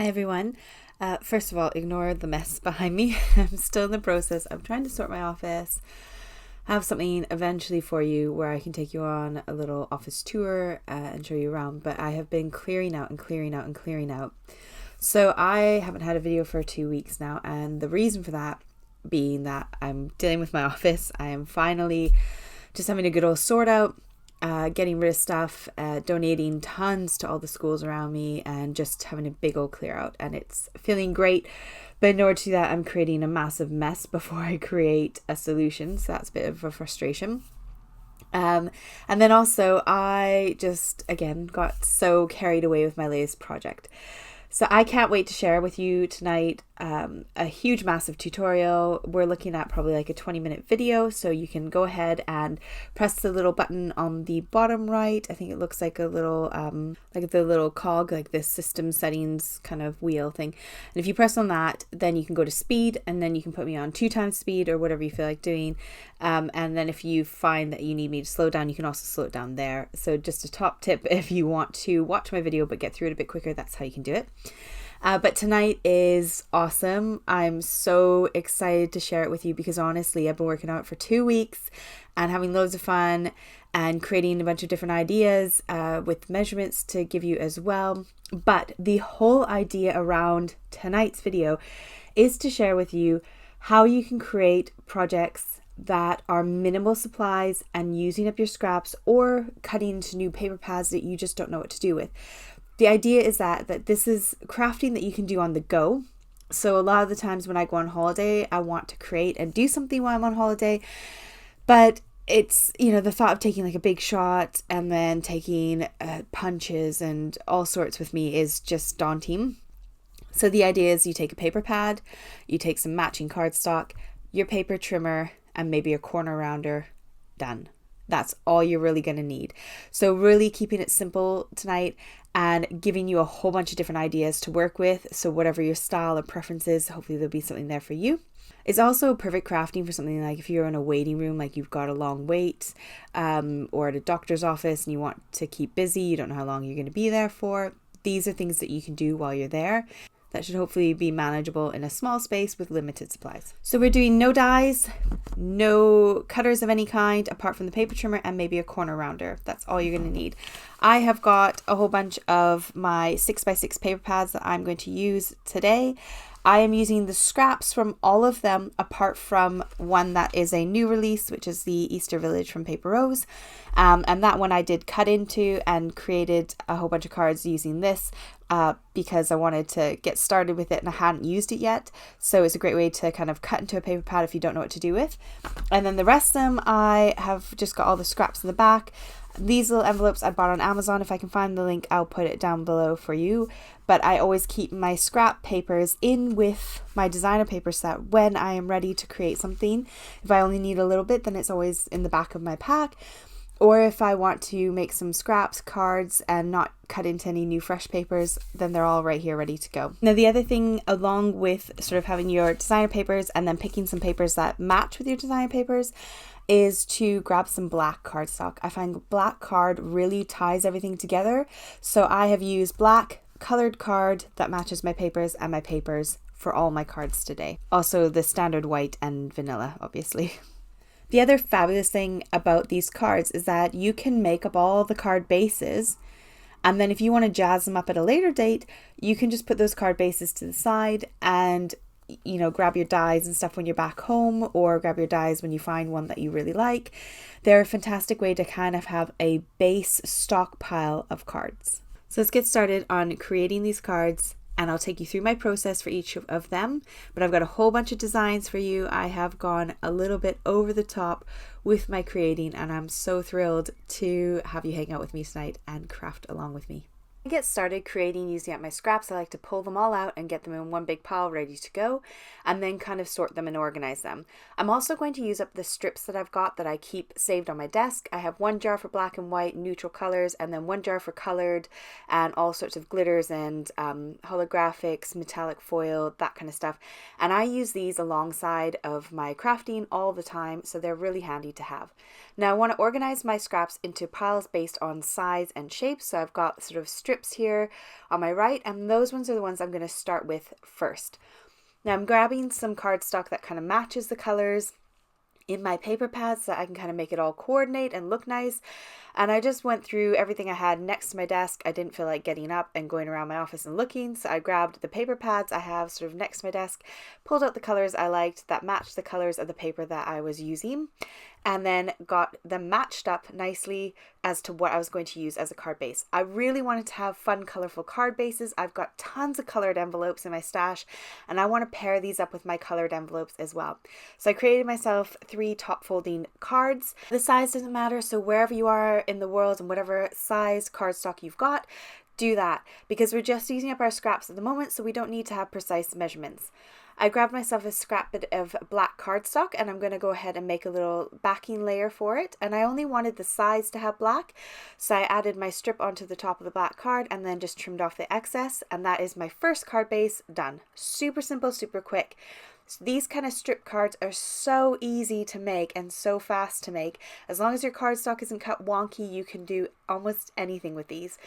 Hi everyone. First of all, ignore the mess behind me. I'm still in the process. I'm trying to sort my office, have something eventually for you where I can take you on a little office tour and show you around. But I have been clearing out and clearing out and clearing out. So I haven't had a video for 2 weeks now, and the reason for that being that I'm dealing with my office. I am finally just having a good old sort out. Getting rid of stuff, donating tons to all the schools around me, and just having a big old clear out, and it's feeling great. But in order to do that, I'm creating a massive mess before I create a solution, so that's a bit of a frustration. And then also I just again got so carried away with my latest project. So I can't wait to share with you tonight a huge massive tutorial. We're looking at probably like a 20-minute video, so you can go ahead and press the little button on the bottom right. I think it looks like a little like the little cog, like this system settings kind of wheel thing. And if you press on that, then you can go to speed, and then you can put me on 2 times speed or whatever you feel like doing. And then if you find that you need me to slow down, you can also slow it down there. So just a top tip, if you want to watch my video but get through it a bit quicker, that's how you can do it. But tonight is awesome. I'm so excited to share it with you because honestly, I've been working on it for 2 weeks and having loads of fun and creating a bunch of different ideas with measurements to give you as well. But the whole idea around tonight's video is to share with you how you can create projects that are minimal supplies and using up your scraps, or cutting into new paper pads that you just don't know what to do with. The idea is that this is crafting that you can do on the go. So a lot of the times when I go on holiday, I want to create and do something while I'm on holiday, but it's, the thought of taking like a big shot and then taking punches and all sorts with me is just daunting. So the idea is you take a paper pad, you take some matching cardstock, your paper trimmer, and maybe a corner rounder. Done. That's all you're really going to need. So really keeping it simple tonight and giving you a whole bunch of different ideas to work with. So whatever your style or preference is, hopefully there'll be something there for you. It's also perfect crafting for something like if you're in a waiting room, like you've got a long wait, or at a doctor's office and you want to keep busy, you don't know how long you're going to be there for. These are things that you can do while you're there. That should hopefully be manageable in a small space with limited supplies. So we're doing no dies, no cutters of any kind, apart from the paper trimmer and maybe a corner rounder. That's all you're going to need. I have got a whole bunch of my 6x6 paper pads that I'm going to use today. I am using the scraps from all of them, apart from one that is a new release, which is the Easter Village from Paper Rose. And that one I did cut into and created a whole bunch of cards using this because I wanted to get started with it and I hadn't used it yet. So it's a great way to kind of cut into a paper pad if you don't know what to do with. And then the rest of them, I have just got all the scraps in the back. These little envelopes I bought on Amazon. If I can find the link, I'll put it down below for you. But I always keep my scrap papers in with my designer paper set when I am ready to create something. If I only need a little bit, then it's always in the back of my pack. Or if I want to make some scraps, cards, and not cut into any new fresh papers, then they're all right here ready to go. Now the other thing, along with sort of having your designer papers and then picking some papers that match with your designer papers, is to grab some black cardstock. I find black card really ties everything together. So I have used black colored card that matches my papers and my papers for all my cards today. Also the standard white and vanilla, obviously. The other fabulous thing about these cards is that you can make up all the card bases, and then if you want to jazz them up at a later date, you can just put those card bases to the side and grab your dies and stuff when you're back home, or grab your dies when you find one that you really like. They're a fantastic way to kind of have a base stockpile of cards. So let's get started on creating these cards, and I'll take you through my process for each of them. But I've got a whole bunch of designs for you. I have gone a little bit over the top with my creating, and I'm so thrilled to have you hang out with me tonight and craft along with me. To get started creating using up my scraps, I like to pull them all out and get them in one big pile ready to go, and then kind of sort them and organize them. I'm also going to use up the strips that I've got that I keep saved on my desk. I have one jar for black and white neutral colors, and then one jar for colored and all sorts of glitters and holographics, metallic foil, that kind of stuff. And I use these alongside of my crafting all the time, so they're really handy to have. Now I want to organize my scraps into piles based on size and shape, so I've got sort of strips strips here on my right, and those ones are the ones I'm going to start with first. Now I'm grabbing some cardstock that kind of matches the colors in my paper pads so that I can kind of make it all coordinate and look nice. And I just went through everything I had next to my desk. I didn't feel like getting up and going around my office and looking, so I grabbed the paper pads I have sort of next to my desk, pulled out the colors I liked that matched the colors of the paper that I was using, and then got them matched up nicely as to what I was going to use as a card base. I really wanted to have fun, colorful card bases. I've got tons of colored envelopes in my stash, and I want to pair these up with my colored envelopes as well. So I created myself 3 top folding cards. The size doesn't matter, so wherever you are in the world and whatever size cardstock you've got, do that, because we're just using up our scraps at the moment, so we don't need to have precise measurements. I grabbed myself a scrap bit of black cardstock, and I'm going to go ahead and make a little backing layer for it. And I only wanted the sides to have black, so I added my strip onto the top of the black card and then just trimmed off the excess. And that is my first card base done. Super simple, super quick. So these kind of strip cards are so easy to make and so fast to make. As long as your cardstock isn't cut wonky, you can do almost anything with these.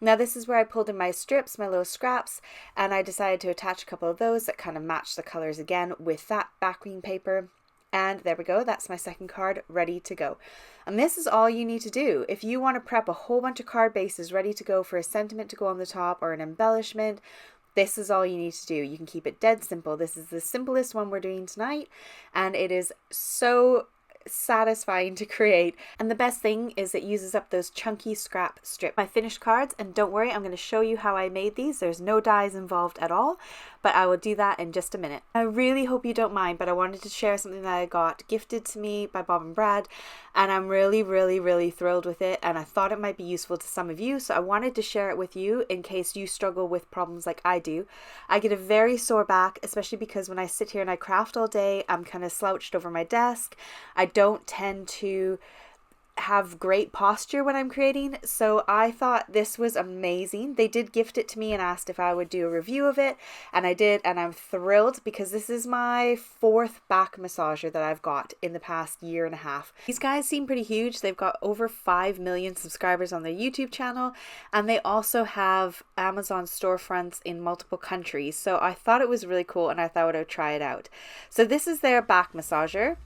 Now this is where I pulled in my strips, my little scraps, and I decided to attach a couple of those that kind of match the colors again with that backing paper. And there we go, that's my second card ready to go. And this is all you need to do. If you want to prep a whole bunch of card bases ready to go for a sentiment to go on the top or an embellishment, this is all you need to do. You can keep it dead simple. This is the simplest one we're doing tonight, and it is so satisfying to create. And the best thing is it uses up those chunky scrap strips. My finished cards, and don't worry, I'm going to show you how I made these. There's no dies involved at all, but I will do that in just a minute. I really hope you don't mind, but I wanted to share something that I got gifted to me by Bob and Brad, and I'm really thrilled with it, and I thought it might be useful to some of you, so I wanted to share it with you in case you struggle with problems like I do. I get a very sore back, especially because when I sit here and I craft all day, I'm kind of slouched over my desk. I don't tend to have great posture when I'm creating, so I thought this was amazing. They did gift it to me and asked if I would do a review of it, and I did, and I'm thrilled because this is my 4th back massager that I've got in the past year and a half. These guys seem pretty huge. They've got over 5 million subscribers on their YouTube channel, and they also have Amazon storefronts in multiple countries, so I thought it was really cool and I thought I would try it out. So this is their back massager.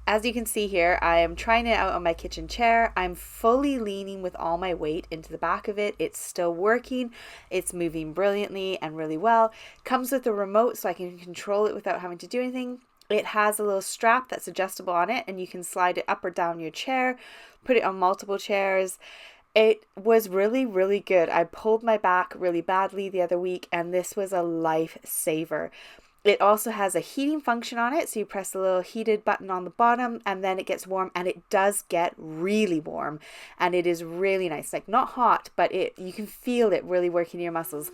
As you can see here, I am trying it out on my kitchen chair. I'm fully leaning with all my weight into the back of it. It's still working. It's moving brilliantly and really well. Comes with a remote so I can control it without having to do anything. It has a little strap that's adjustable on it, and you can slide it up or down your chair, put it on multiple chairs. It was really good. I pulled my back really badly the other week, and this was a lifesaver. It also has a heating function on it, so you press the little heated button on the bottom and then it gets warm, and it does get really warm, and it is really nice. Like, not hot, but you can feel it really working your muscles.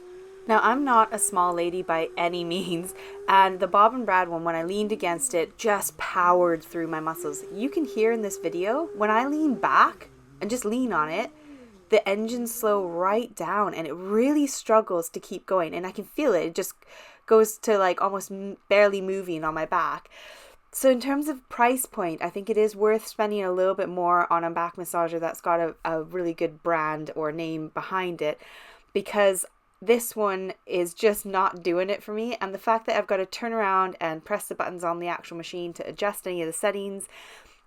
Now, I'm not a small lady by any means, and the Bob and Brad one, when I leaned against it, just powered through my muscles. You can hear in this video, when I lean back and just lean on it, the engines slow right down, and it really struggles to keep going, and I can feel it. It just goes to like almost barely moving on my back. So in terms of price point, I think it is worth spending a little bit more on a back massager that's got a really good brand or name behind it, because this one is just not doing it for me. And the fact that I've got to turn around and press the buttons on the actual machine to adjust any of the settings,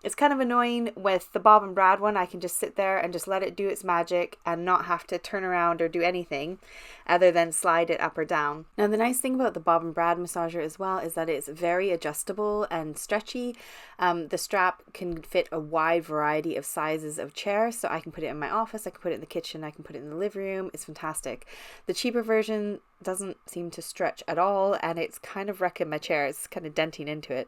it's kind of annoying. With the Bob and Brad one, I can just sit there and just let it do its magic and not have to turn around or do anything other than slide it up or down. Now, the nice thing about the Bob and Brad massager as well is that it's very adjustable and stretchy. The strap can fit a wide variety of sizes of chairs, so I can put it in my office, I can put it in the kitchen, I can put it in the living room. It's fantastic. The cheaper version doesn't seem to stretch at all, and it's kind of wrecking my chair. It's kind of denting into it.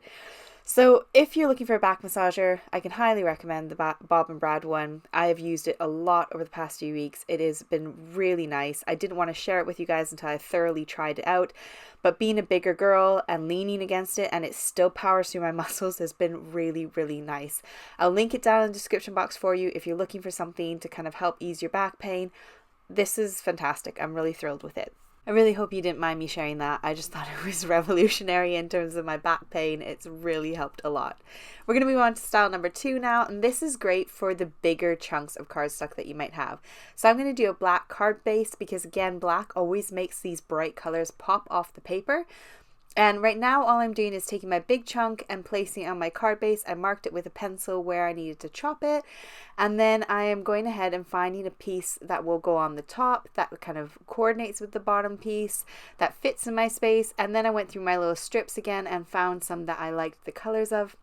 So if you're looking for a back massager, I can highly recommend the Bob and Brad one. I have used it a lot over the past few weeks. It has been really nice. I didn't want to share it with you guys until I thoroughly tried it out, but being a bigger girl and leaning against it and it still powers through my muscles has been really nice. I'll link it down in the description box for you if you're looking for something to kind of help ease your back pain. This is fantastic. I'm really thrilled with it. I really hope you didn't mind me sharing that. I just thought it was revolutionary in terms of my back pain. It's really helped a lot. We're going to move on to style number 2 now, and this is great for the bigger chunks of cardstock that you might have. So I'm going to do a black card base because, again, black always makes these bright colors pop off the paper. And right now all I'm doing is taking my big chunk and placing it on my card base. I marked it with a pencil where I needed to chop it. And then I am going ahead and finding a piece that will go on the top that kind of coordinates with the bottom piece that fits in my space. And then I went through my little strips again and found some that I liked the colors of,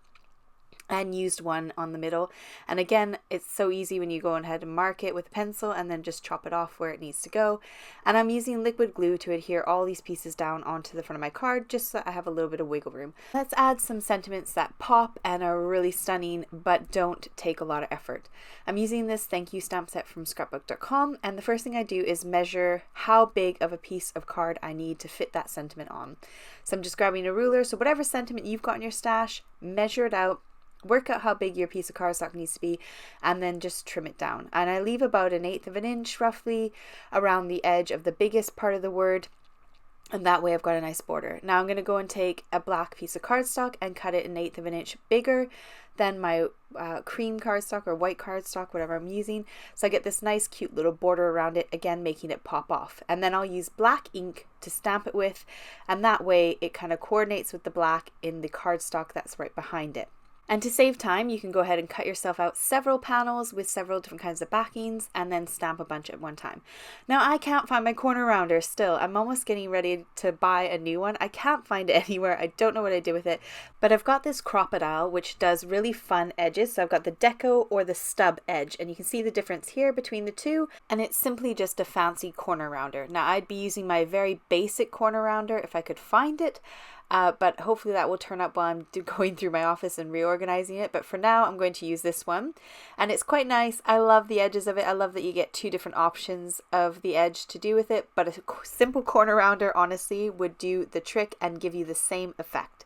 and used one on the middle. And again, it's so easy when you go ahead and mark it with a pencil and then just chop it off where it needs to go. And I'm using liquid glue to adhere all these pieces down onto the front of my card just so that I have a little bit of wiggle room. Let's add some sentiments that pop and are really stunning but don't take a lot of effort. I'm using this thank you stamp set from scrapbookdotcom, and the first thing I do is measure how big of a piece of card I need to fit that sentiment on. So I'm just grabbing a ruler, so whatever sentiment you've got in your stash, measure it out. Work out how big your piece of cardstock needs to be and then just trim it down. And I leave about 1/8 of an inch roughly around the edge of the biggest part of the word, and that way I've got a nice border. Now I'm going to go and take a black piece of cardstock and cut it 1/8 of an inch bigger than my cream cardstock or white cardstock, whatever I'm using. So I get this nice cute little border around it, again making it pop off. And then I'll use black ink to stamp it with, and that way it kind of coordinates with the black in the cardstock that's right behind it. And to save time, you can go ahead and cut yourself out several panels with several different kinds of backings and then stamp a bunch at one time. Now I can't find my corner rounder still. I'm almost getting ready to buy a new one. I can't find it anywhere. I don't know what I did with it, but I've got this crocodile which does really fun edges. So I've got the deco or the stub edge, and you can see the difference here between the two, and it's simply just a fancy corner rounder. Now I'd be using my very basic corner rounder if I could find it. But hopefully that will turn up while I'm going through my office and reorganizing it. But for now, I'm going to use this one. And it's quite nice. I love the edges of it. I love that you get 2 different options of the edge to do with it. But a simple corner rounder, honestly, would do the trick and give you the same effect.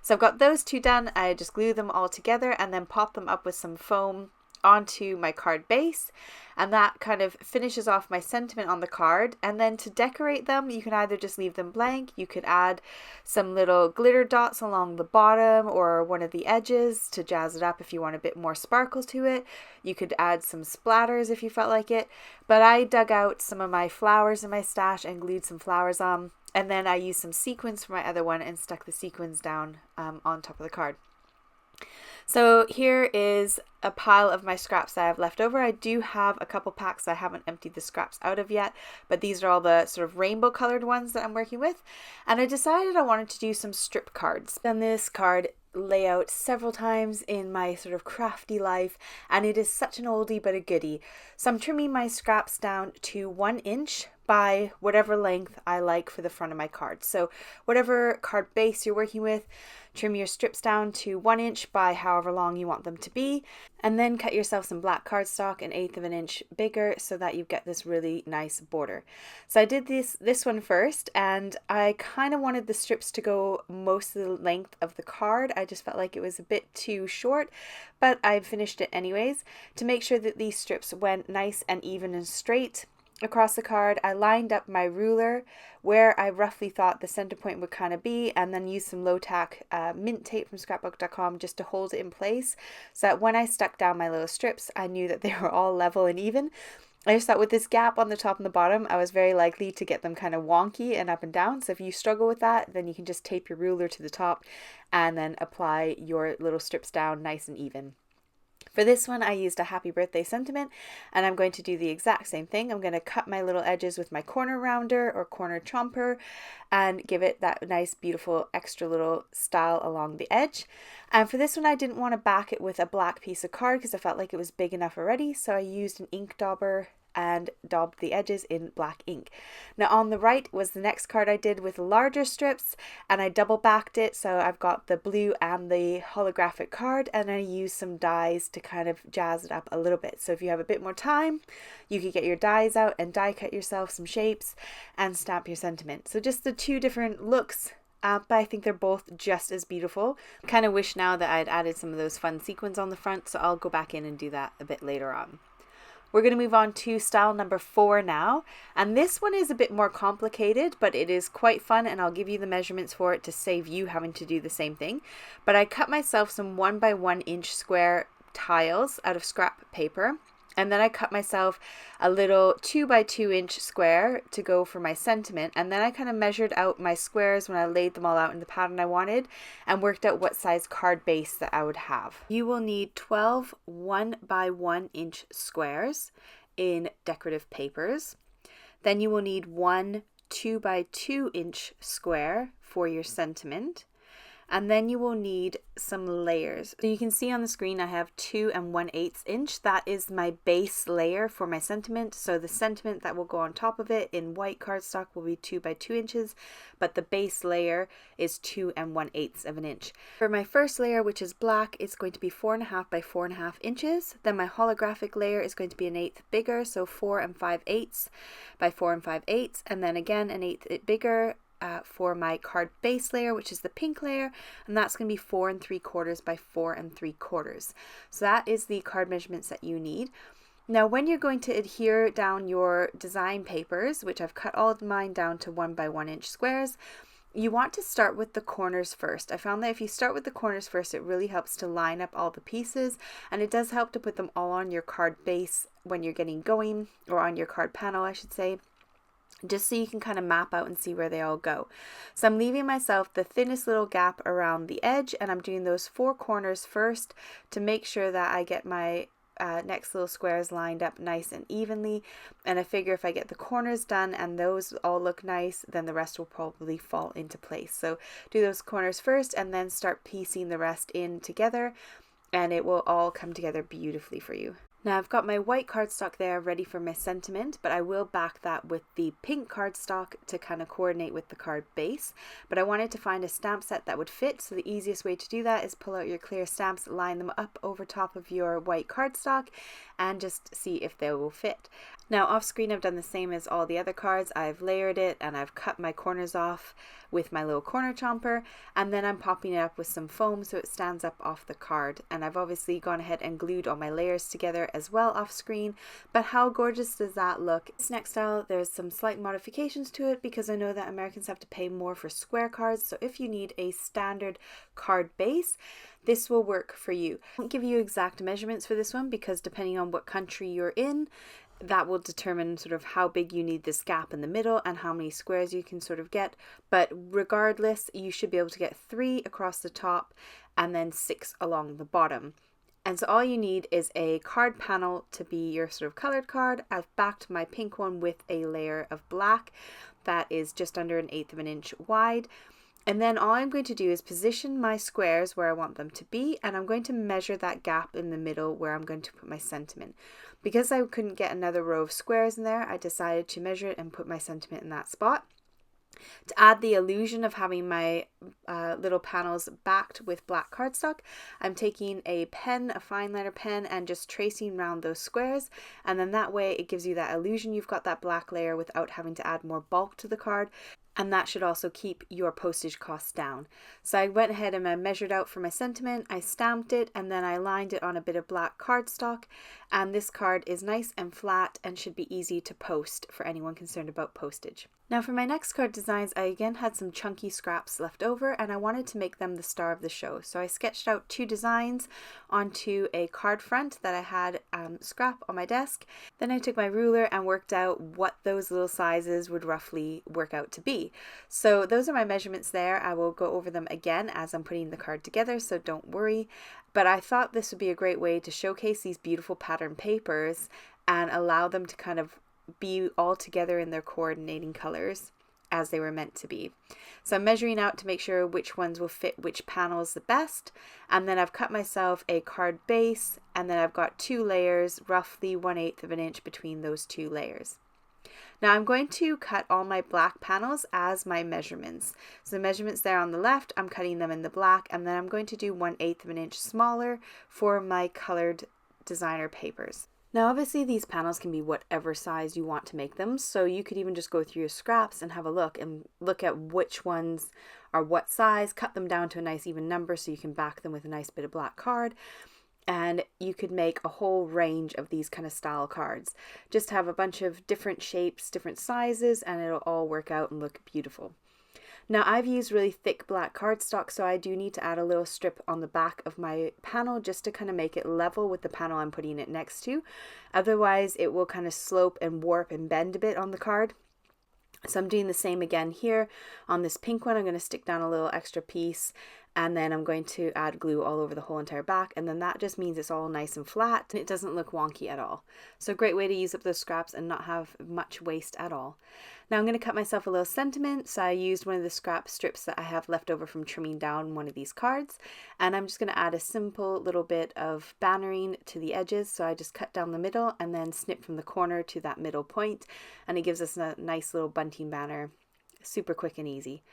So I've got those 2 done. I just glue them all together and then pop them up with some foam onto my card base, and that kind of finishes off my sentiment on the card. And then to decorate them, you can either just leave them blank, you could add some little glitter dots along the bottom or one of the edges to jazz it up if you want a bit more sparkle to it. You could add some splatters if you felt like it, but I dug out some of my flowers in my stash and glued some flowers on, and then I used some sequins for my other one and stuck the sequins down on top of the card. So here is a pile of my scraps that I have left over. I do have a couple packs I haven't emptied the scraps out of yet, but these are all the sort of rainbow colored ones that I'm working with. And I decided I wanted to do some strip cards. Done this card layout several times in my sort of crafty life, and it is such an oldie but a goodie. So I'm trimming my scraps down to 1 inch by whatever length I like for the front of my card. So whatever card base you're working with, trim your strips down to 1 inch by however long you want them to be, and then cut yourself some black cardstock 1/8 of an inch bigger so that you get this really nice border. So I did this one first, and I kind of wanted the strips to go most of the length of the card. I just felt like it was a bit too short, but I finished it anyways. To make sure that these strips went nice and even and straight across the card, I lined up my ruler where I roughly thought the center point would kind of be, and then used some low tack mint tape from scrapbookdotcom just to hold it in place, so that when I stuck down my little strips, I knew that they were all level and even. I just thought with this gap on the top and the bottom, I was very likely to get them kind of wonky and up and down. So if you struggle with that, then you can just tape your ruler to the top and then apply your little strips down nice and even. For this one, I used a happy birthday sentiment, and I'm going to do the exact same thing. I'm going to cut my little edges with my corner rounder or corner chomper and give it that nice, beautiful, extra little style along the edge. And for this one, I didn't want to back it with a black piece of card because I felt like it was big enough already. So I used an ink dauber and daubed the edges in black ink. Now on the right was the next card I did with larger strips, and I double backed it, so I've got the blue and the holographic card, and I used some dies to kind of jazz it up a little bit. So if you have a bit more time, you could get your dies out and die cut yourself some shapes and stamp your sentiment. So just the 2 different looks, but I think they're both just as beautiful. Kind of wish now that I'd added some of those fun sequins on the front, so I'll go back in and do that a bit later on. We're going to move on to style number 4 now, and this one is a bit more complicated, but it is quite fun, and I'll give you the measurements for it to save you having to do the same thing. But I cut myself some 1 by 1 inch square tiles out of scrap paper, and then I cut myself a little 2 by 2 inch square to go for my sentiment, and then I kind of measured out my squares when I laid them all out in the pattern I wanted and worked out what size card base that I would have. You will need 12 1 by 1 inch squares in decorative papers. Then you will need 1 2 by 2 inch square for your sentiment. And then you will need some layers. So you can see on the screen I have 2 1/8 inch. That is my base layer for my sentiment. So the sentiment that will go on top of it in white cardstock will be 2 by 2 inches, but the base layer is 2 1/8 of an inch. For my first layer, which is black, it's going to be 4.5 by 4.5 inches. Then my holographic layer is going to be 1/8 bigger, so 4 5/8 by 4 5/8, and then again 1/8 bigger for my card base layer, which is the pink layer, and that's going to be 4 3/4 by 4 3/4. So that is the card measurements that you need. Now when you're going to adhere down your design papers, which I've cut all of mine down to 1 by 1 inch squares, you want to start with the corners first. I found that if you start with the corners first, it really helps to line up all the pieces, and it does help to put them all on your card base when you're getting going, or on your card panel I should say, just so you can kind of map out and see where they all go. So I'm leaving myself the thinnest little gap around the edge, and I'm doing those 4 corners first to make sure that I get my next little squares lined up nice and evenly. And I figure if I get the corners done and those all look nice, then the rest will probably fall into place. So do those corners first and then start piecing the rest in together, and it will all come together beautifully for you. Now I've got my white cardstock there ready for my sentiment, but I will back that with the pink cardstock to kind of coordinate with the card base. But I wanted to find a stamp set that would fit, so the easiest way to do that is pull out your clear stamps, line them up over top of your white cardstock, and just see if they will fit. Now off screen I've done the same as all the other cards. I've layered it and I've cut my corners off with my little corner chomper, and then I'm popping it up with some foam so it stands up off the card. And I've obviously gone ahead and glued all my layers together as well off screen, but how gorgeous does that look? This next style, there's some slight modifications to it because I know that Americans have to pay more for square cards, so if you need a standard card base, this will work for you. I won't give you exact measurements for this one because depending on what country you're in, that will determine sort of how big you need this gap in the middle and how many squares you can sort of get. But regardless, you should be able to get 3 across the top and then 6 along the bottom. And so all you need is a card panel to be your sort of colored card. I've backed my pink one with a layer of black that is just under 1/8 of an inch wide. And then all I'm going to do is position my squares where I want them to be, and I'm going to measure that gap in the middle where I'm going to put my sentiment. Because I couldn't get another row of squares in there, I decided to measure it and put my sentiment in that spot. To add the illusion of having my little panels backed with black cardstock, I'm taking a pen, a fine liner pen, and just tracing around those squares, and then that way it gives you that illusion you've got that black layer without having to add more bulk to the card. And that should also keep your postage costs down. So I went ahead and I measured out for my sentiment, I stamped it, and then I lined it on a bit of black cardstock. And this card is nice and flat and should be easy to post for anyone concerned about postage. Now for my next card designs, I again had some chunky scraps left over and I wanted to make them the star of the show. So I sketched out 2 designs onto a card front that I had scrap on my desk. Then I took my ruler and worked out what those little sizes would roughly work out to be. So those are my measurements there. I will go over them again as I'm putting the card together, so don't worry. But I thought this would be a great way to showcase these beautiful pattern papers and allow them to kind of be all together in their coordinating colors as they were meant to be. So I'm measuring out to make sure which ones will fit which panels the best, and then I've cut myself a card base, and then I've got 2 layers, roughly 1/8 of an inch between those 2 layers. Now I'm going to cut all my black panels as my measurements. So the measurements there on the left, I'm cutting them in the black, and then I'm going to do 1/8 of an inch smaller for my colored designer papers. Now obviously these panels can be whatever size you want to make them, so you could even just go through your scraps and have a look at which ones are what size, cut them down to a nice even number so you can back them with a nice bit of black card. and you could make a whole range of these kind of style cards. Just have a bunch of different shapes, different sizes, and it'll all work out and look beautiful. Now I've used really thick black cardstock, so I do need to add a little strip on the back of my panel just to kind of make it level with the panel I'm putting it next to. Otherwise it will kind of slope and warp and bend a bit on the card. So I'm doing the same again here on this pink one. I'm going to stick down a little extra piece, and then I'm going to add glue all over the whole entire back, and then that just means it's all nice and flat and it doesn't look wonky at all. So a great way to use up those scraps and not have much waste at all. Now I'm going to cut myself a little sentiment, so I used one of the scrap strips that I have left over from trimming down one of these cards, and I'm just going to add a simple little bit of bannering to the edges. So I just cut down the middle and then snip from the corner to that middle point, and it gives us a nice little bunting banner, super quick and easy.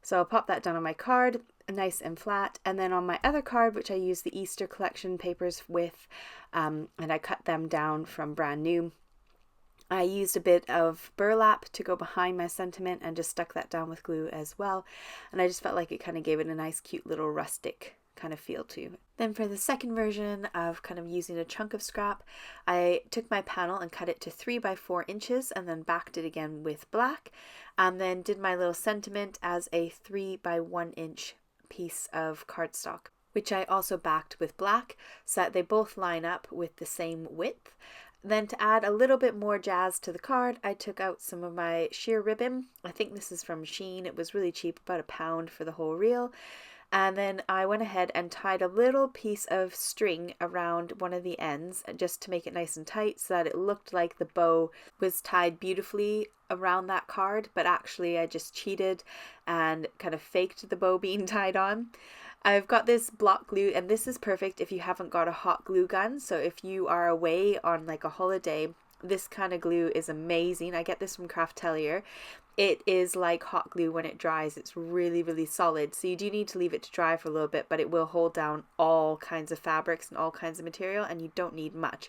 So I'll pop that down on my card, nice and flat, and then on my other card, which I use the Easter collection papers with, and I cut them down from brand new, I used a bit of burlap to go behind my sentiment and just stuck that down with glue as well. And I just felt like it kind of gave it a nice cute little rustic kind of feel to. Then for the second version of kind of using a chunk of scrap, I took my panel and cut it to 3 by 4 inches and then backed it again with black, and then did my little sentiment as a 3 by 1 inch piece of cardstock, which I also backed with black so that they both line up with the same width. Then to add a little bit more jazz to the card, I took out some of my sheer ribbon. I think this is from Shein. It was really cheap, about £1 for the whole reel. And then I went ahead and tied a little piece of string around one of the ends just to make it nice and tight so that it looked like the bow was tied beautifully around that card, but actually I just cheated and kind of faked the bow being tied on. I've got this block glue, and this is perfect if you haven't got a hot glue gun. So if you are away on like a holiday, this kind of glue is amazing. I get this from Craftelier. It is like hot glue when it dries. It's really, really solid. So you do need to leave it to dry for a little bit, but it will hold down all kinds of fabrics and all kinds of material, and you don't need much.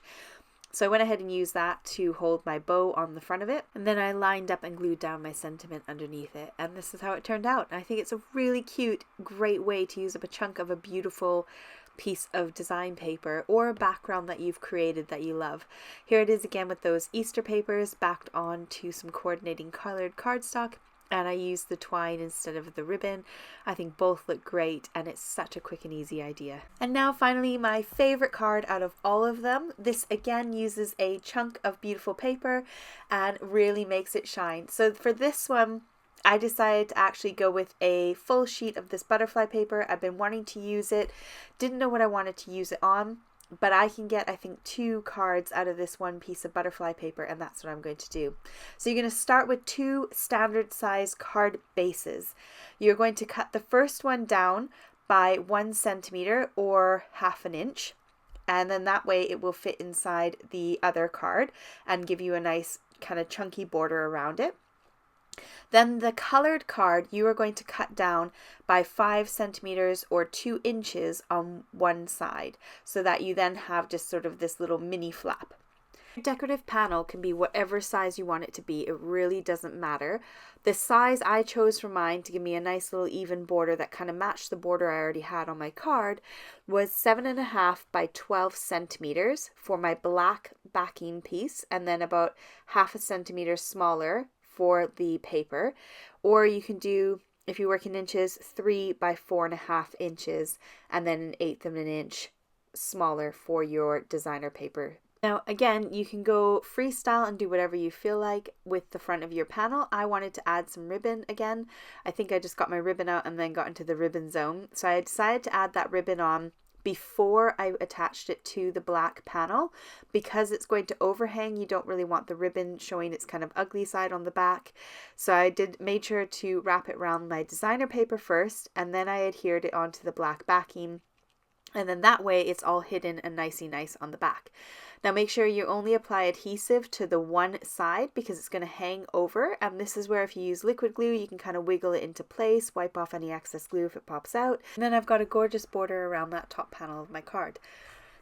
So I went ahead and used that to hold my bow on the front of it, and then I lined up and glued down my sentiment underneath it, and this is how it turned out. I think it's a really cute, great way to use up a chunk of a beautiful piece of design paper or a background that you've created that you love. Here it is again with those Easter papers backed onto some coordinating colored cardstock, and I used the twine instead of the ribbon. I think both look great, and it's such a quick and easy idea. And now finally, my favorite card out of all of them. This again uses a chunk of beautiful paper and really makes it shine. So for this one, I decided to actually go with a full sheet of this butterfly paper. I've been wanting to use it, didn't know what I wanted to use it on, but I can get, I think, 2 cards out of this one piece of butterfly paper, and that's what I'm going to do. So you're going to start with 2 standard size card bases. You're going to cut the first one down by 1 centimeter or ½ an inch, and then that way it will fit inside the other card and give you a nice kind of chunky border around it. Then the colored card you are going to cut down by 5 centimeters or 2 inches on one side, so that you then have just sort of this little mini flap. Your decorative panel can be whatever size you want it to be. It really doesn't matter. The size I chose for mine to give me a nice little even border that kind of matched the border I already had on my card was 7.5 by 12 centimeters for my black backing piece, and then about ½ a centimeter smaller for the paper. Or you can do, if you work in inches, 3 by 4.5 inches, and then 1/8 of an inch smaller for your designer paper. Now again, you can go freestyle and do whatever you feel like with the front of your panel. I wanted to add some ribbon again. I think I just got my ribbon out and then got into the ribbon zone. So I decided to add that ribbon on before I attached it to the black panel, because it's going to overhang. You don't really want the ribbon showing its kind of ugly side on the back. So I made sure to wrap it around my designer paper first, and then I adhered it onto the black backing, and then that way it's all hidden and nicey nice on the back. Now make sure you only apply adhesive to the one side, because it's going to hang over, and this is where if you use liquid glue you can kind of wiggle it into place, wipe off any excess glue if it pops out, and then I've got a gorgeous border around that top panel of my card.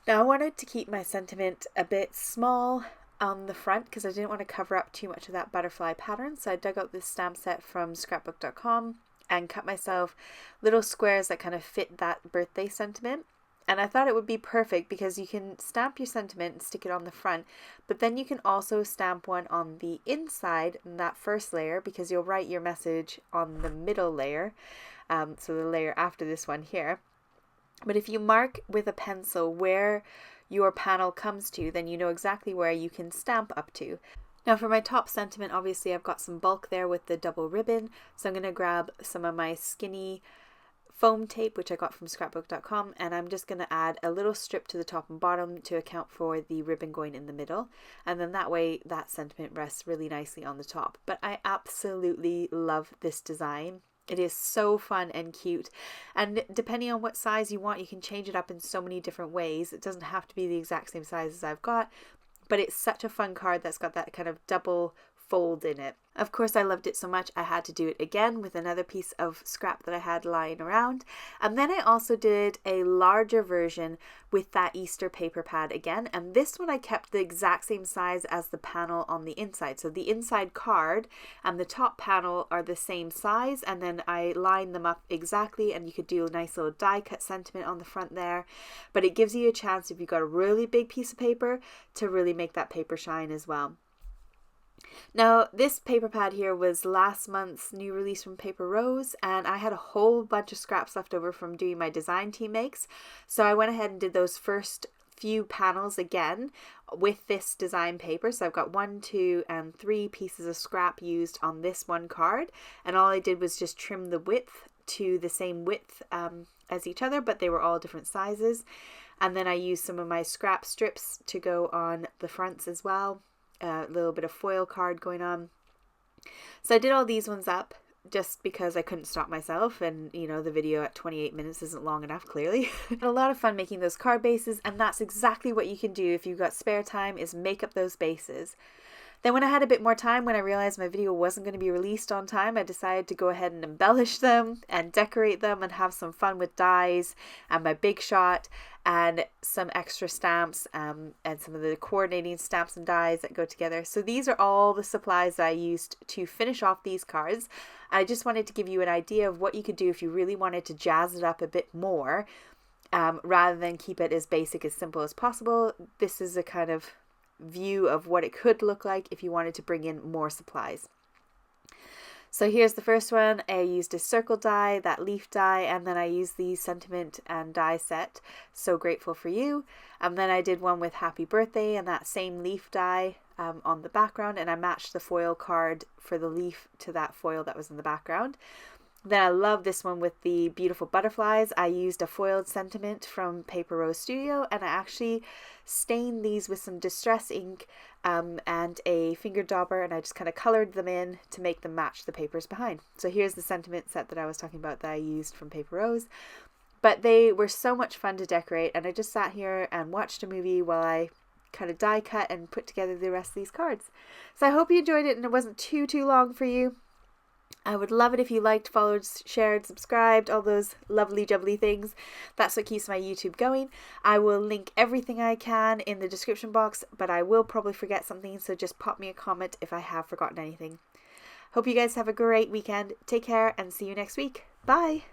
Now I wanted to keep my sentiment a bit small on the front because I didn't want to cover up too much of that butterfly pattern, so I dug out this stamp set from scrapbookdotcom and cut myself little squares that kind of fit that birthday sentiment. And I thought it would be perfect because you can stamp your sentiment and stick it on the front, but then you can also stamp one on the inside in that first layer, because you'll write your message on the middle layer, so the layer after this one here. But if you mark with a pencil where your panel comes to, then you know exactly where you can stamp up to. Now for my top sentiment, obviously I've got some bulk there with the double ribbon, so I'm going to grab some of my skinny foam tape, which I got from scrapbookdotcom, and I'm just going to add a little strip to the top and bottom to account for the ribbon going in the middle, and then that way that sentiment rests really nicely on the top. But I absolutely love this design. It is so fun and cute, and depending on what size you want, you can change it up in so many different ways. It doesn't have to be the exact same size as I've got, but it's such a fun card that's got that kind of double fold in it. Of course, I loved it so much I had to do it again with another piece of scrap that I had lying around. And then I also did a larger version with that Easter paper pad again, and this one I kept the exact same size as the panel on the inside. So the inside card and the top panel are the same size, and then I lined them up exactly, and you could do a nice little die cut sentiment on the front there. But it gives you a chance, if you've got a really big piece of paper, to really make that paper shine as well. Now this paper pad here was last month's new release from Paper Rose, and I had a whole bunch of scraps left over from doing my design team makes, so I went ahead and did those first few panels again with this design paper. So I've got 1, 2, and 3 pieces of scrap used on this one card, and all I did was just trim the width to the same width as each other, but they were all different sizes. And then I used some of my scrap strips to go on the fronts as well. A little bit of foil card going on. So I did all these ones up just because I couldn't stop myself, and you know, the video at 28 minutes isn't long enough, clearly. A lot of fun making those card bases, and that's exactly what you can do if you've got spare time, is make up those bases. Then when I had a bit more time, when I realized my video wasn't going to be released on time, I decided to go ahead and embellish them and decorate them and have some fun with dies and my Big Shot and some extra stamps and some of the coordinating stamps and dies that go together. So these are all the supplies that I used to finish off these cards. I just wanted to give you an idea of what you could do if you really wanted to jazz it up a bit more, rather than keep it as basic, as simple as possible. This is a kind of view of what it could look like if you wanted to bring in more supplies. So here's the first one. I used a circle die, that leaf die, and then I used the sentiment and die set, So Grateful for You. And then I did one with Happy Birthday and that same leaf die on the background, and I matched the foil card for the leaf to that foil that was in the background. Then I love this one with the beautiful butterflies. I used a foiled sentiment from Paper Rose Studio, and I actually stained these with some distress ink and a finger dauber, and I just kind of colored them in to make them match the papers behind. So here's the sentiment set that I was talking about that I used from Paper Rose. But they were so much fun to decorate, and I just sat here and watched a movie while I kind of die cut and put together the rest of these cards. So I hope you enjoyed it and it wasn't too long for you. I would love it if you liked, followed, shared, subscribed, all those lovely jubbly things. That's what keeps my YouTube going. I will link everything I can in the description box, but I will probably forget something, so just pop me a comment if I have forgotten anything. Hope you guys have a great weekend. Take care and see you next week. Bye!